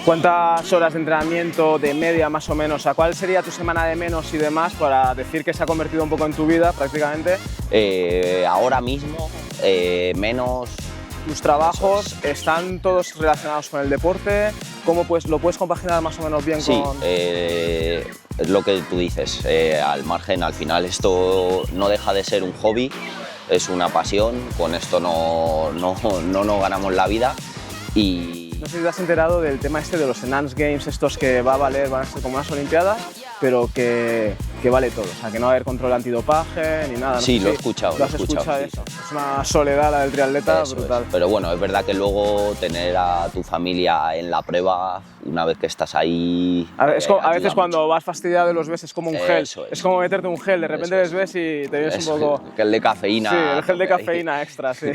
¿Cuántas horas de entrenamiento de media más o menos? ¿Cuál sería tu semana de menos y demás para decir que se ha convertido un poco en tu vida prácticamente? Ahora mismo, menos... ¿Tus trabajos están todos relacionados con el deporte? ¿Cómo lo puedes compaginar más o menos bien Sí, con...? es lo que tú dices, al margen, al final esto no deja de ser un hobby, es una pasión, con esto no nos ganamos la vida y... No sé si te has enterado del tema este de los Enhanced Games, estos que van a ser como unas olimpiadas, pero que vale todo, o sea, que no va a haber control antidopaje ni nada. No sí, sé lo he si escuchado, ¿lo has escuchado sí. eso? Es una soledad la del triatleta brutal. Pero bueno, es verdad que luego tener a tu familia en la prueba, una vez que estás ahí... A veces mucho. cuando vas fastidiado los ves, es como un gel, Eso es como meterte un gel, de repente les ves y te vienes un poco... Gel de cafeína. Sí, el gel de cafeína extra, sí.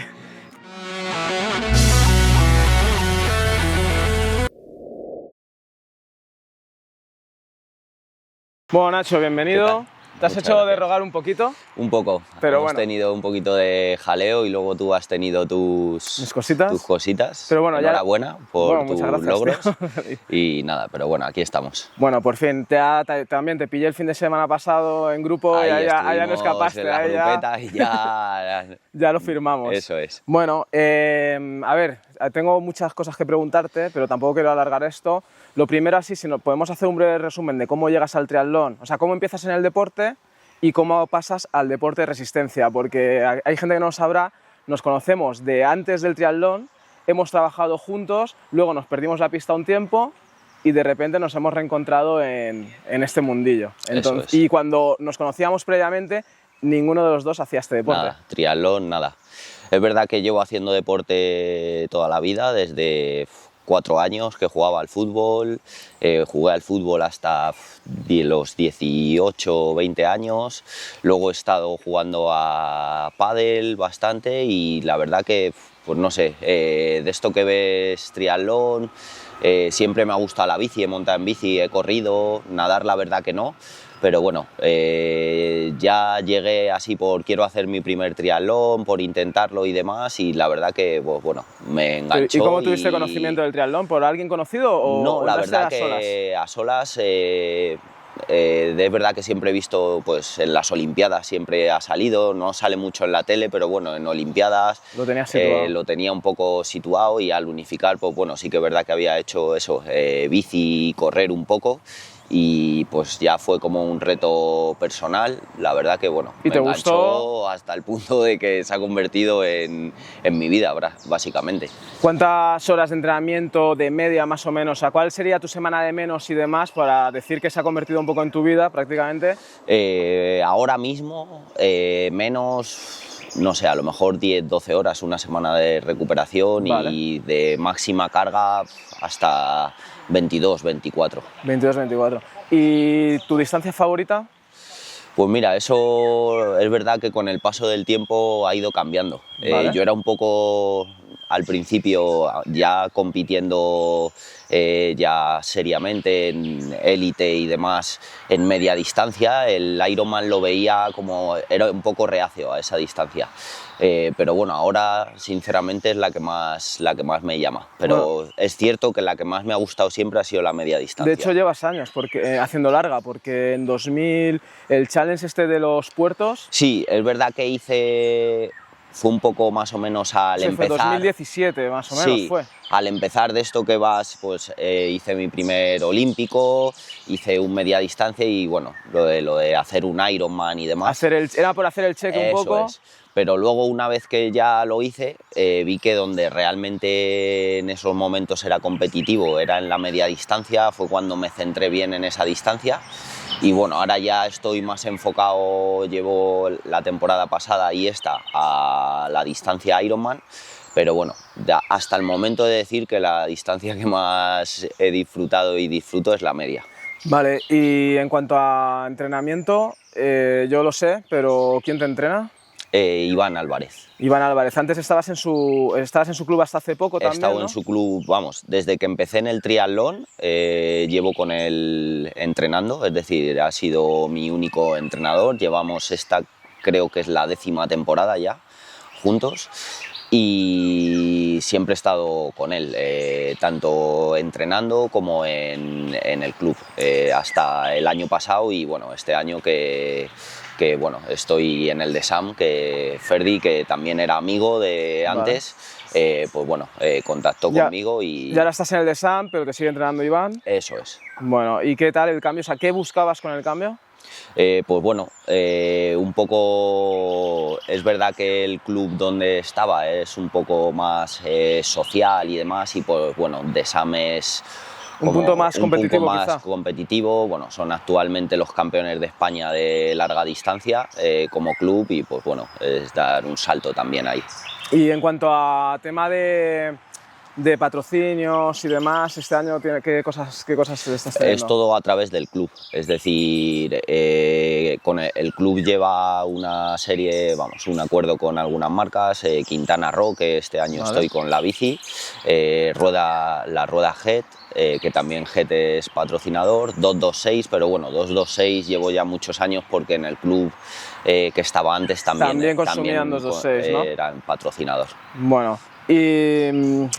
Bueno, Nacho, bienvenido. ¿Te has Muchas hecho de gracias. rogar un poquito? Un poco, pero hemos bueno, tenido un poquito de jaleo y luego tú has tenido mis cositas. tus cositas. Pero bueno, enhorabuena por tus muchas gracias, logros. tío. Y nada, pero bueno, aquí estamos. Bueno, por fin, también te pillé el fin de semana pasado en grupo y ahí ya no estuvimos escapaste. en la ahí grupeta y ya... ya lo firmamos. Eso es. Bueno, a ver, tengo muchas cosas que preguntarte, pero tampoco quiero alargar esto. Lo primero, así, si nos podemos hacer un breve resumen de cómo llegas al triatlón, o sea, cómo empiezas en el deporte y cómo pasas al deporte de resistencia, porque hay gente que no lo sabrá, nos conocemos de antes del triatlón, hemos trabajado juntos, luego nos perdimos la pista un tiempo y de repente nos hemos reencontrado en este mundillo. Entonces, Eso es. Y cuando nos conocíamos previamente, ninguno de los dos hacía este deporte. Nada, triatlón, nada. Es verdad que llevo haciendo deporte toda la vida, desde 4 años que jugaba al fútbol, jugué al fútbol hasta los 18 o 20 años, luego he estado jugando a pádel bastante y la verdad que, pues no sé, de esto que ves triatlón, siempre me ha gustado la bici, he montado en bici, he corrido, nadar la verdad que no. Pero bueno, ya llegué así quiero hacer mi primer triatlón, por intentarlo y demás, y la verdad que, pues, bueno, me enganchó. ¿Y cómo tuviste conocimiento del triatlón? ¿Por alguien conocido o No, la verdad solas? que a solas, es verdad que siempre he visto, pues en las Olimpiadas siempre ha salido, no sale mucho en la tele, pero bueno, en Olimpiadas lo tenía situado. Lo tenía un poco situado y al unificar, pues bueno, sí que es verdad que había hecho eso, bici y correr un poco. Y pues ya fue como un reto personal, la verdad que bueno, ¿Y me te enganchó gustó? hasta el punto de que se ha convertido en mi vida, básicamente. ¿Cuántas horas de entrenamiento de media más o menos? ¿Cuál sería tu semana de menos y demás para decir que se ha convertido un poco en tu vida prácticamente? Ahora mismo, menos... No sé, a lo mejor 10, 12 horas, una semana de recuperación. Vale. Y de máxima carga hasta 22, 24. 22, 24. ¿Y tu distancia favorita? Pues mira, eso es verdad que con el paso del tiempo ha ido cambiando. Vale. Yo era un poco, al principio, ya compitiendo ya seriamente en élite y demás en media distancia. El Ironman lo veía como, era un poco reacio a esa distancia. Pero bueno, ahora sinceramente es la que más me llama. Pero bueno, es cierto que la que más me ha gustado siempre ha sido la media distancia. De hecho llevas años haciendo larga, porque en 2000 el challenge este de los puertos... Sí, es verdad que fue un poco más o menos al empezar... Fue 2017 más o menos, sí, fue. Al empezar de esto que vas, pues hice mi primer olímpico, hice un media distancia y bueno, lo de hacer un Ironman y demás. Era por hacer el cheque un poco. Es. Pero luego, una vez que ya lo hice, vi que donde realmente en esos momentos era competitivo era en la media distancia, fue cuando me centré bien en esa distancia. Y bueno, ahora ya estoy más enfocado, llevo la temporada pasada y esta a la distancia Ironman, pero bueno, ya hasta el momento de decir que la distancia que más he disfrutado y disfruto es la media. Vale, y en cuanto a entrenamiento, yo lo sé, pero ¿quién te entrena? Iván Álvarez. Iván Álvarez, antes estabas en su club hasta hace poco también, He estado ¿no? en su club, vamos, desde que empecé en el triatlón, llevo con él entrenando, es decir, ha sido mi único entrenador, llevamos creo que es la 10ª temporada ya, juntos. y siempre he estado con él, tanto entrenando como en el club, hasta el año pasado y bueno, este año que bueno, estoy en el de Sam, que Ferdi, que también era amigo de antes, pues bueno, contactó conmigo y... Ya ahora estás en el de Sam, pero te sigue entrenando Iván. Eso es. Bueno, ¿y qué tal el cambio? O sea, ¿qué buscabas con el cambio? Pues bueno, un poco, es verdad que el club donde estaba es un poco más social y demás, y pues bueno, de Sam es un punto más competitivo, quizá. Competitivo. Bueno, son actualmente los campeones de España de larga distancia como club y pues bueno, es dar un salto también ahí. Y en cuanto a tema de patrocinios y demás, este año ¿qué cosas estás teniendo? Es todo a través del club, es decir, con el club lleva una serie, vamos, un acuerdo con algunas marcas, Quintana Roo, que este año estoy con la bici, la rueda Head, que también Head es patrocinador, 226, pero bueno, 226 llevo ya muchos años porque en el club que estaba antes también consumían 226, ¿no? Eran patrocinador. Bueno. Y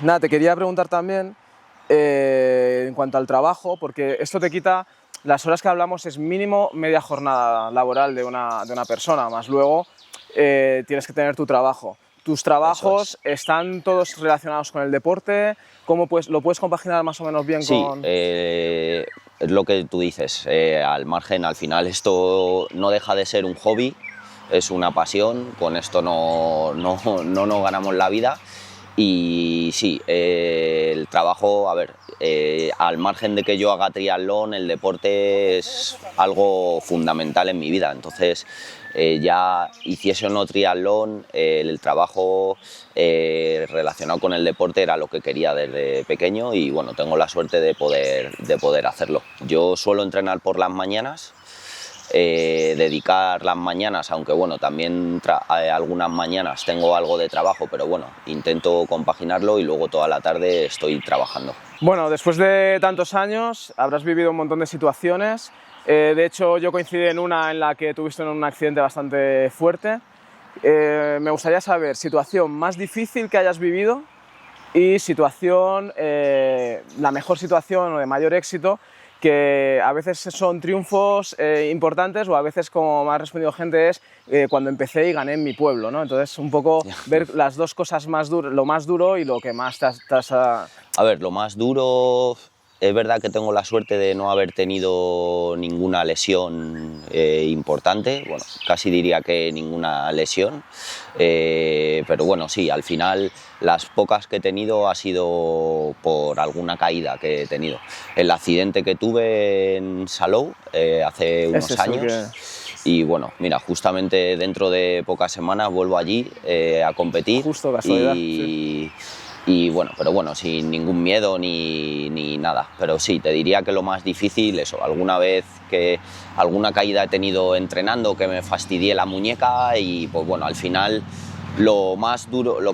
nada, te quería preguntar también en cuanto al trabajo, porque esto te quita, las horas que hablamos es mínimo media jornada laboral de una persona, más luego tienes que tener tu trabajo. ¿Tus trabajos están todos relacionados con el deporte? ¿Cómo lo puedes compaginar más o menos bien con...? Sí, es lo que tú dices, al margen, al final esto no deja de ser un hobby, es una pasión, con esto no nos ganamos la vida. Y sí, el trabajo, a ver, al margen de que yo haga triatlón, el deporte es algo fundamental en mi vida. Entonces, ya hiciese o no triatlón, el trabajo relacionado con el deporte era lo que quería desde pequeño y bueno, tengo la suerte de poder hacerlo. Yo suelo entrenar por las mañanas. Dedicar las mañanas, aunque bueno, también algunas mañanas tengo algo de trabajo, pero bueno, intento compaginarlo y luego toda la tarde estoy trabajando. Bueno, después de tantos años habrás vivido un montón de situaciones, de hecho yo coincidí en una en la que tuviste un accidente bastante fuerte. Me gustaría saber, situación más difícil que hayas vivido y situación, la mejor situación o de mayor éxito, que a veces son triunfos importantes o a veces, como me ha respondido gente, es cuando empecé y gané en mi pueblo, ¿no? Entonces, un poco ver las dos cosas más duras, lo más duro y lo que más te has... A ver, lo más duro, es verdad que tengo la suerte de no haber tenido ninguna lesión importante, bueno, casi diría que ninguna lesión, pero bueno, sí, al final las pocas que he tenido ha sido por alguna caída que he tenido. El accidente que tuve en Salou hace unos años. Y bueno, mira, justamente dentro de pocas semanas vuelvo allí a competir. Justo, casualidad. Y bueno, pero bueno, sin ningún miedo ni nada. Pero sí, te diría que lo más difícil, eso, alguna vez que alguna caída he tenido entrenando que me fastidié la muñeca y pues bueno, al final lo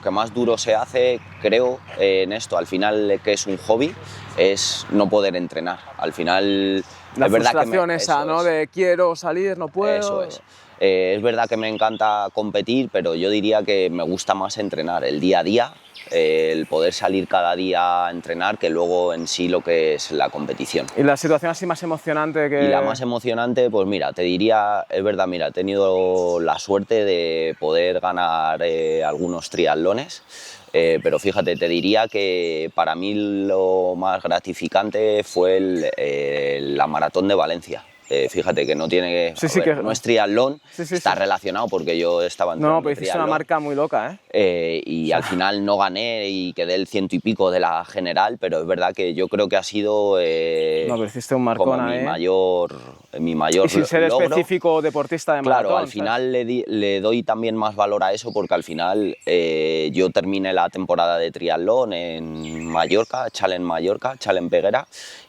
que más duro se hace, creo, en esto, al final que es un hobby, es no poder entrenar. Al final... La frustración esa, ¿no? De quiero salir, no puedo... Eso es. Es verdad que me encanta competir, pero yo diría que me gusta más entrenar el día a día, el poder salir cada día a entrenar, que luego en sí lo que es la competición. ¿Y la situación así más emocionante que...? Y la más emocionante, pues mira, te diría, es verdad, mira, he tenido la suerte de poder ganar algunos triatlones, pero fíjate, te diría que para mí lo más gratificante fue la maratón de Valencia. Fíjate que no tiene, no es triatlón, está relacionado porque yo estaba entrenando. No, pero hiciste una marca muy loca, y al final no gané y quedé el 100 y pico de la general, pero es verdad que yo creo que ha sido no, pero hiciste un marcón, como mi mayor y sin ser logro. Específico deportista de maratón. Claro, al final le doy también más valor a eso porque al final yo terminé la temporada de triatlón en Mallorca, Challenge Peguera,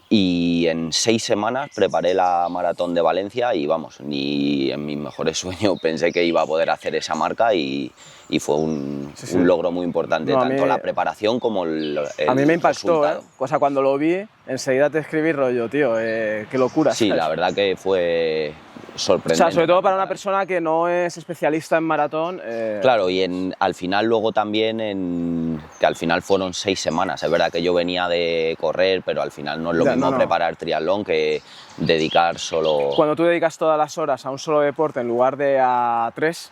y en 6 semanas preparé la maratón de Valencia y vamos, ni en mis mejores sueños pensé que iba a poder hacer esa marca y y fue un Sí. logro muy importante, No, tanto la preparación como el a mí me impactó, resultado. O sea, cuando lo vi, enseguida te escribí rollo, tío, qué locura. Sí, ¿sabes? la verdad que fue O sorprendente. sea, sobre todo para una también. persona que no es especialista en maratón. Claro, y al final luego también, que al final fueron 6 semanas. Es verdad que yo venía de correr, pero al final no es lo Ya, mismo no. preparar triatlón que dedicar solo... Cuando tú dedicas todas las horas a un solo deporte en lugar de a 3,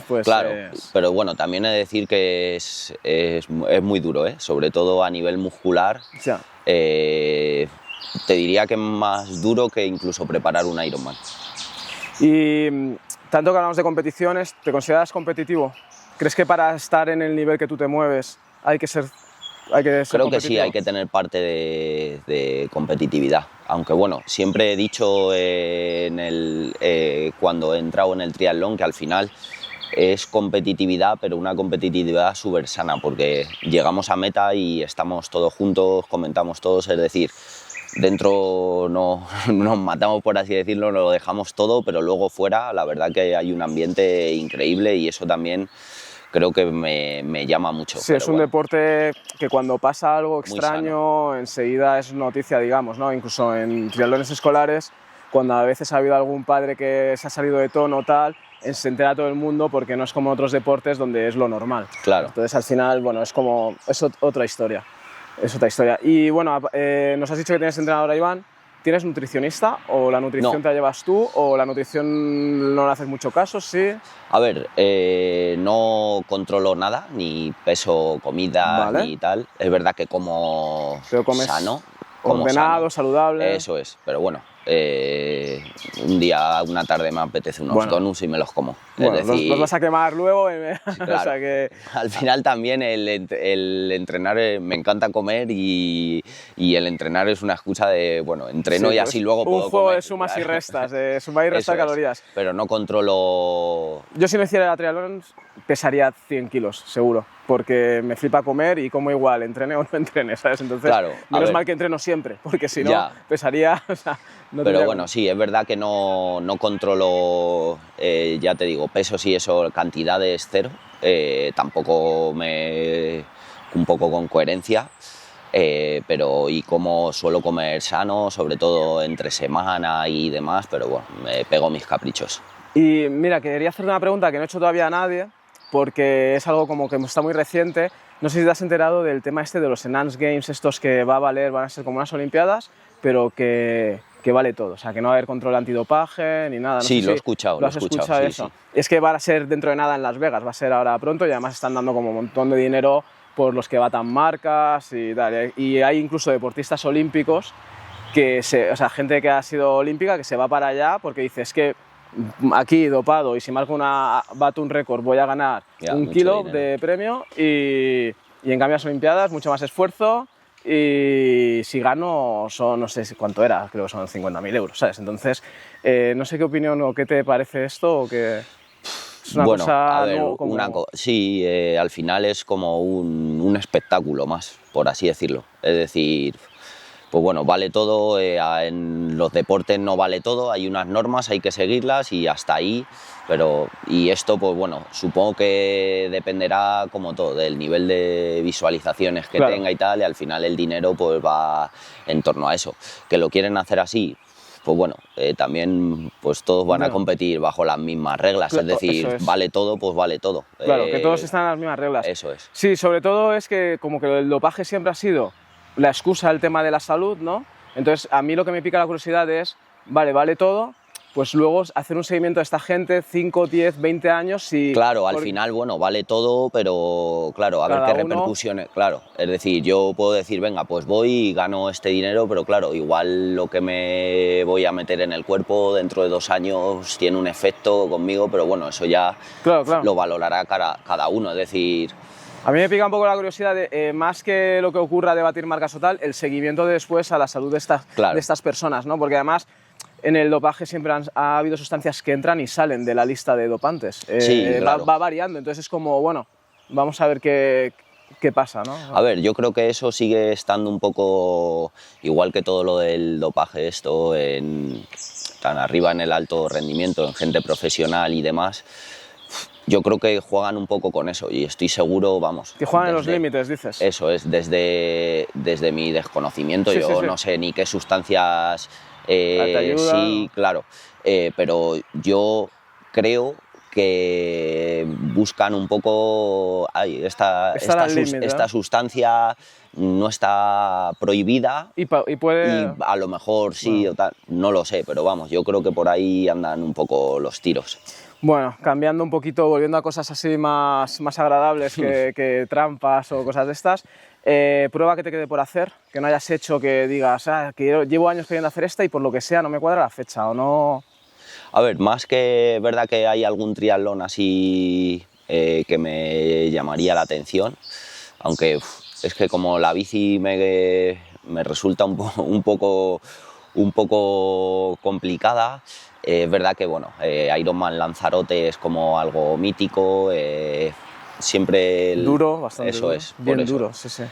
pues... Claro, pero bueno, también he de decir que es muy duro, ¿eh? Sobre todo a nivel muscular. Ya. Te diría que es más duro que incluso preparar un Ironman. Y tanto que hablamos de competiciones, ¿te consideras competitivo? ¿Crees que para estar en el nivel que tú te mueves hay que ser Creo que sí, competitivo? hay que tener parte de competitividad. Aunque bueno, siempre he dicho cuando he entrado en el triatlón que al final es competitividad, pero una competitividad súper sana, porque llegamos a meta y estamos todos juntos, comentamos todos, es decir, dentro no nos matamos, por así decirlo, lo dejamos todo, pero luego fuera la verdad que hay un ambiente increíble y eso también creo que me llama mucho. Sí, es un deporte que cuando pasa algo Muy extraño enseguida es noticia, digamos, ¿no? Incluso en triatlones escolares, cuando a veces ha habido algún padre que se ha salido de tono o tal, se entera todo el mundo porque no es como otros deportes donde es lo normal. Claro. Entonces al final, bueno, es otra historia. Es otra historia. Y bueno, nos has dicho que tienes entrenador a Iván. ¿Tienes nutricionista o la nutrición No. te la llevas tú o la nutrición no le haces mucho caso? Sí. A ver, no controlo nada, ni peso, comida, Vale. ni tal. Es verdad que como Pero comes sano. ordenado, saludable. Eso es, pero bueno, un día, una tarde me apetece unos donuts y me los como. Bueno, es decir, los vas a quemar luego. claro, O sea que... al final también el entrenar, me encanta comer y el entrenar es una excusa de, bueno, entreno Sí, y pues, así luego puedo un juego comer. de sumas y Claro. restas, de sumar y restar Eso es, calorías. pero no controlo... Yo si no hiciera triatlón pesaría 100 kilos, seguro, porque me flipa comer y como igual, entrene o no entrene, ¿sabes? Entonces, Claro, menos mal que entreno siempre, porque si no, Ya. pesaría... O sea, no Pero tendría bueno, cómo. sí, es verdad que no controlo, ya te digo, pesos y eso, cantidades cero. Tampoco un poco con coherencia, pero y como suelo comer sano, sobre todo entre semana y demás, pero bueno, me pego mis caprichos. Y mira, quería hacer una pregunta que no he hecho todavía a nadie, porque es algo como que está muy reciente. No sé si te has enterado del tema este de los Enhanced Games, estos que van a ser como unas Olimpiadas, pero que vale todo, o sea, que no va a haber control antidopaje ni nada. No Sí, sé lo he si escuchado, ¿Lo has escuchado sí, eso? sí. Es que va a ser dentro de nada en Las Vegas, va a ser ahora pronto y además están dando como un montón de dinero por los que batan marcas y tal. Y hay incluso deportistas olímpicos, o sea, gente que ha sido olímpica que se va para allá porque dice, es que aquí dopado y si marco bato un récord voy a ganar Ya, un mucho kilo dinero. de premio y en cambio las Olimpiadas mucho más esfuerzo y si gano son, no sé cuánto era, creo que son 50.000 euros, ¿sabes? Entonces, no sé qué opinión o qué te parece esto o que es una Bueno, cosa a ver, no, como... sí, al final es como un espectáculo más, por así decirlo. Es decir, pues bueno, vale todo, en los deportes no vale todo, hay unas normas, hay que seguirlas y hasta ahí, y esto pues bueno, supongo que dependerá como todo, del nivel de visualizaciones que Claro. tenga y tal, y al final el dinero pues va en torno a eso. Que lo quieren hacer así, pues bueno, también pues todos van a Ya. competir bajo las mismas reglas, Claro, es decir, eso es. vale todo, pues vale todo. Claro, que todos están en las mismas reglas. Eso es. Sí, sobre todo es que como que el dopaje siempre ha sido la excusa del tema de la salud, ¿no? Entonces, a mí lo que me pica la curiosidad es, vale todo, pues luego hacer un seguimiento de esta gente 5, 10, 20 años y... Claro, al final, bueno, vale todo, pero claro, a ver Cada qué uno- repercusiones, claro. Es decir, yo puedo decir, venga, pues voy y gano este dinero, pero claro, igual lo que me voy a meter en el cuerpo dentro de 2 años tiene un efecto conmigo, pero bueno, eso ya Claro. lo valorará cada uno, es decir... A mí me pica un poco la curiosidad de, más que lo que ocurra de batir marcas o tal, el seguimiento después a la salud de estas personas, ¿no? Porque además en el dopaje siempre ha habido sustancias que entran y salen de la lista de dopantes. Sí, claro. Va variando, entonces es como, bueno, vamos a ver qué pasa, ¿no? A ver, yo creo que eso sigue estando un poco igual que todo lo del dopaje, esto tan arriba en el alto rendimiento, en gente profesional y demás. yo creo que juegan un poco con eso y estoy seguro, vamos. Que juegan en los límites, dices. Eso es, desde mi desconocimiento, Sí, yo sí, sí. no sé ni qué sustancias ¿Te ayuda? sí, claro, pero yo creo que buscan un poco Estar al límite, esta ¿no? sustancia no está prohibida Y y puede... a lo mejor sí Bueno. o tal, no lo sé, pero vamos, yo creo que por ahí andan un poco los tiros. Bueno, cambiando un poquito, volviendo a cosas así más agradables que trampas o cosas de estas, prueba que te quede por hacer, que no hayas hecho, que digas, que llevo años queriendo hacer esta y por lo que sea no me cuadra la fecha o no... A ver, más que verdad que hay algún triatlón así que me llamaría la atención, aunque es que como la bici me resulta un poco complicada, es verdad que bueno, Ironman Lanzarote es como algo mítico, siempre... Duro, bastante eso duro. es, por Bien eso. duro, sí, sí.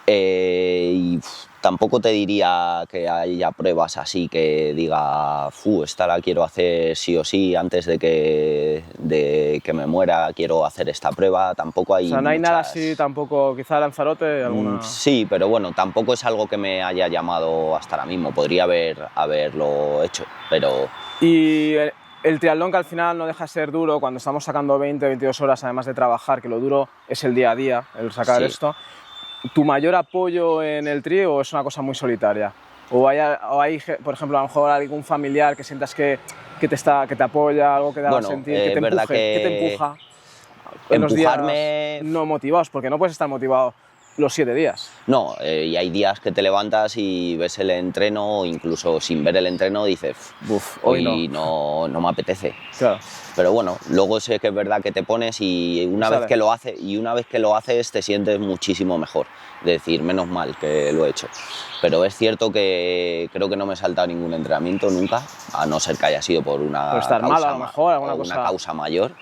Y tampoco te diría que haya pruebas así que diga, esta la quiero hacer sí o sí, antes de que me muera quiero hacer esta prueba. Tampoco hay O sea, no hay nada muchas... así tampoco, quizá Lanzarote, alguna... Sí, pero bueno, tampoco es algo que me haya llamado hasta ahora mismo. Podría haberlo hecho, pero... Y el triatlón, que al final no deja de ser duro cuando estamos sacando 20, 22 horas además de trabajar, que lo duro es el día a día, el sacar Sí. esto. ¿Tu mayor apoyo en el tri o es una cosa muy solitaria? ¿O hay, por ejemplo, a lo mejor algún familiar que sientas que te apoya, algo que te haga Bueno, sentir, que te es verdad empuje, que te que empuja en los días empujarme... no motivados? Porque no puedes estar motivado los 7 días. No, y hay días que te levantas y ves el entreno, o incluso sin ver el entreno dices, hoy no me apetece. Claro. Pero bueno, luego sé que es verdad que te pones y una vez que lo haces te sientes muchísimo mejor. Es decir, menos mal que lo he hecho. Pero es cierto que creo que no me he saltado ningún entrenamiento nunca, a no ser que haya sido por una Por estar mal, a lo mejor, alguna cosa... una causa mayor.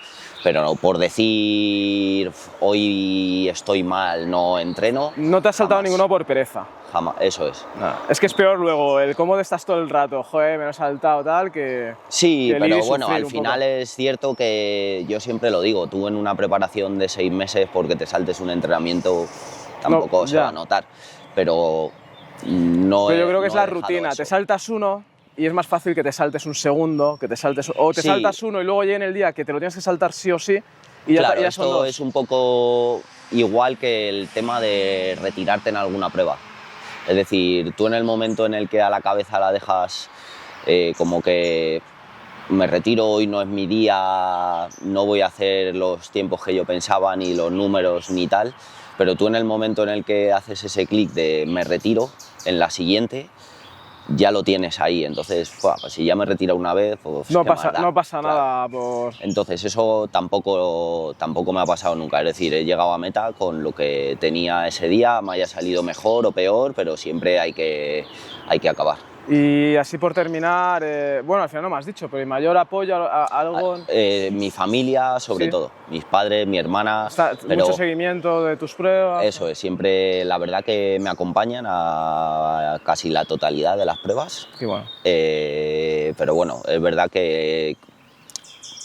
Pero no, por decir hoy estoy mal, no entreno. No te has saltado jamás. ninguno por pereza. Jamás, eso es. No, es que es peor luego el cómo estás todo el rato, joder, me lo he saltado tal, que... Sí, que el ir pero y bueno, sufrir al un final poco. es cierto que yo siempre lo digo, tú en una preparación de 6 meses porque te saltes un entrenamiento tampoco se ya. va a notar, pero no Pero yo creo que es no he la dejado rutina, eso. te saltas uno y es más fácil que te saltes un segundo, que te saltes... O te Sí. saltas uno y luego llega el día que te lo tienes que saltar sí o sí y Claro, ya son esto dos. es un poco igual que el tema de retirarte en alguna prueba. Es decir, tú en el momento en el que a la cabeza la dejas como que me retiro, hoy no es mi día, no voy a hacer los tiempos que yo pensaba, ni los números, ni tal, pero tú en el momento en el que haces ese clic de me retiro, en la siguiente ya lo tienes ahí, entonces pues si ya me retiro una vez, pues No qué más pasa, da. no pasa Claro. nada por... Entonces eso tampoco me ha pasado nunca, es decir, he llegado a meta con lo que tenía ese día, me haya salido mejor o peor, pero siempre hay que acabar. Y así por terminar, bueno, al final no me has dicho, pero el mayor apoyo a algo... Mi familia, sobre Sí. todo, mis padres, mi hermana, pero mucho seguimiento de tus pruebas... eso es, siempre la verdad que me acompañan a casi la totalidad de las pruebas, Qué bueno. pero bueno, es verdad que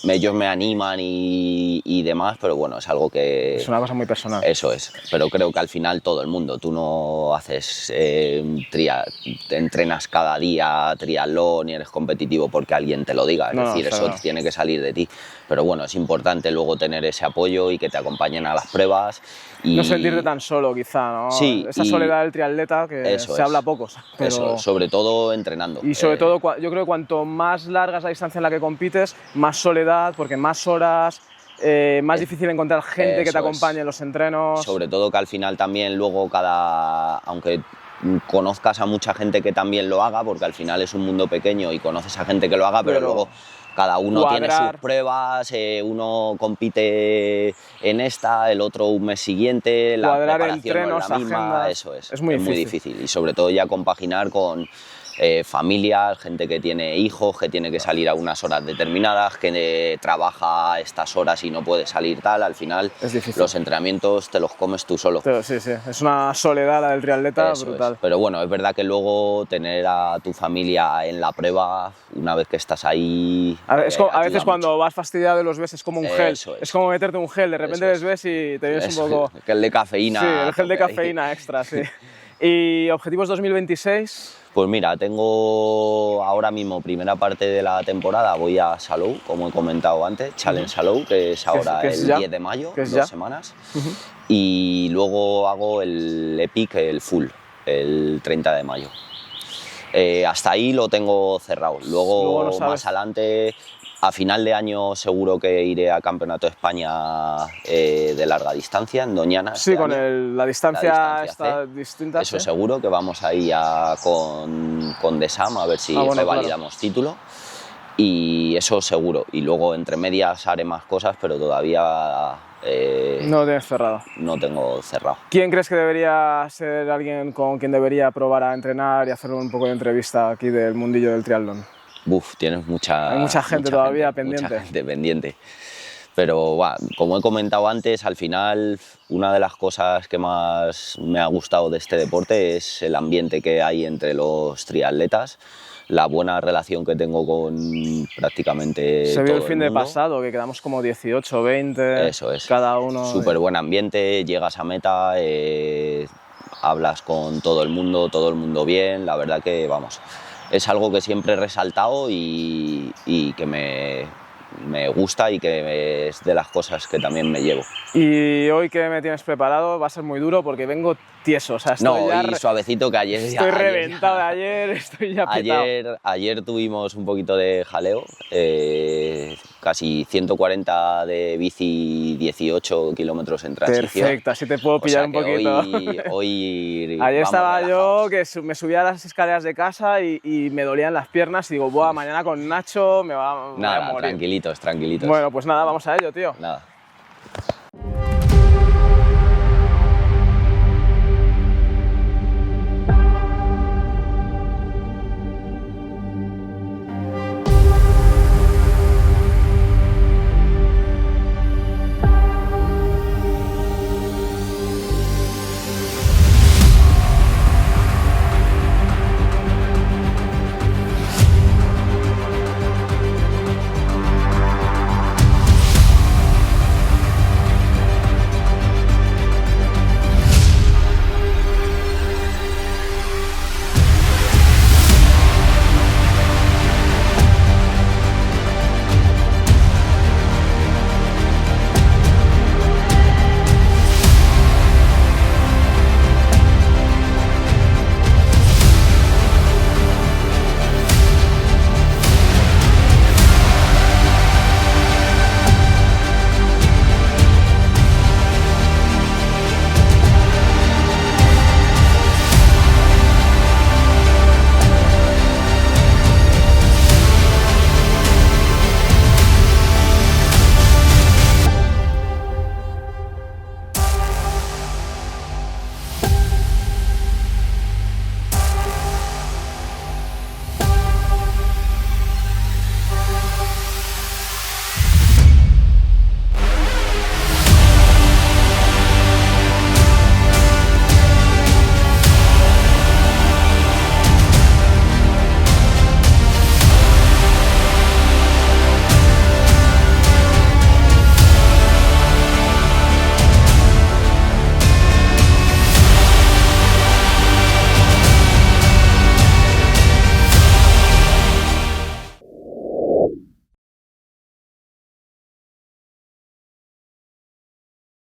ellos me animan y demás, pero bueno, es algo que... Es una cosa muy personal. Eso es, pero creo que al final todo el mundo, tú no haces te entrenas cada día triatlón y eres competitivo porque alguien te lo diga, es No, decir, claro. eso tiene que salir de ti, pero bueno, es importante luego tener ese apoyo y que te acompañen a las pruebas y... No sentirte tan solo, quizá, ¿no? Sí, Esa y- soledad del triatleta que Eso se es. habla poco, pero... Eso, sobre todo entrenando. Y sobre todo, yo creo que cuanto más larga es la distancia en la que compites, más soledad, porque más horas, más difícil encontrar gente que te eso es. acompañe en los entrenos. Sobre todo que al final también luego aunque conozcas a mucha gente que también lo haga, porque al final es un mundo pequeño y conoces a gente que lo haga, pero luego cada uno tiene cuadrar. sus pruebas, uno compite en esta, el otro un mes siguiente, la Cuadrar preparación no es entrenos, la misma, agendas, eso es es muy muy difícil. Y sobre todo ya compaginar con familias, gente que tiene hijos, que tiene que salir a unas horas determinadas, que trabaja a estas horas y no puede salir tal, al final Es difícil. los entrenamientos te los comes tú solo. Pero sí, es una soledad la del triatleta Eso brutal. es. Pero bueno, es verdad que luego tener a tu familia en la prueba, una vez que estás ahí, A veces ayuda cuando mucho. vas fastidiado los ves, es como un gel, Eso es. es como meterte un gel, de repente Eso les ves y te vienes Eso un poco... es, que el de cafeína. Sí, el gel de a tope ahí. cafeína extra, sí. ¿Y objetivos 2026? Pues mira, tengo ahora mismo primera parte de la temporada, voy a Salou, como he comentado antes, Challenge Salou, que es ahora que es el ya, 10 de mayo, que es 2 ya. semanas. Y luego hago el Epic, el Full, el 30 de mayo. Hasta ahí lo tengo cerrado. Luego Luego no sabes. más adelante, a final de año seguro que iré a Campeonato de España de larga distancia en Doñana. Sí, este con año. la distancia distancia está C. distinta. Eso sí. seguro, que vamos ahí ya con Desam a ver si Bueno, revalidamos título. Y eso seguro. Y luego entre medias haré más cosas, pero todavía No lo tienes cerrado. no tengo cerrado. ¿Quién crees que debería ser alguien con quien debería probar a entrenar y hacer un poco de entrevista aquí del mundillo del triatlón? Tienes Hay mucha gente todavía pendiente. Mucha gente pendiente. Pero como he comentado antes, al final una de las cosas que más me ha gustado de este deporte es el ambiente que hay entre los triatletas, la buena relación que tengo con prácticamente Se vio todo el fin de mundo. pasado, que quedamos como 18, 20, Eso es. cada uno. Súper buen ambiente, llegas a meta, hablas con todo el mundo bien, la verdad que vamos, es algo que siempre he resaltado y que me gusta y que es de las cosas que también me llevo. Y hoy que me tienes preparado va a ser muy duro porque vengo tieso, o sea, estoy No, ya y suavecito que ayer estoy reventado de ayer, estoy ya petado. ayer tuvimos un poquito de jaleo, casi 140 de bici, 18 kilómetros en transición. Perfecto, así te puedo pillar O sea un que poquito. Hoy Ayer vamos estaba relajados. yo que me subía a las escaleras de casa y me dolían las piernas y digo, buah, mañana con Nacho me voy a Nada, morir. tranquilitos. Bueno, pues nada, vamos a ello, tío. Nada.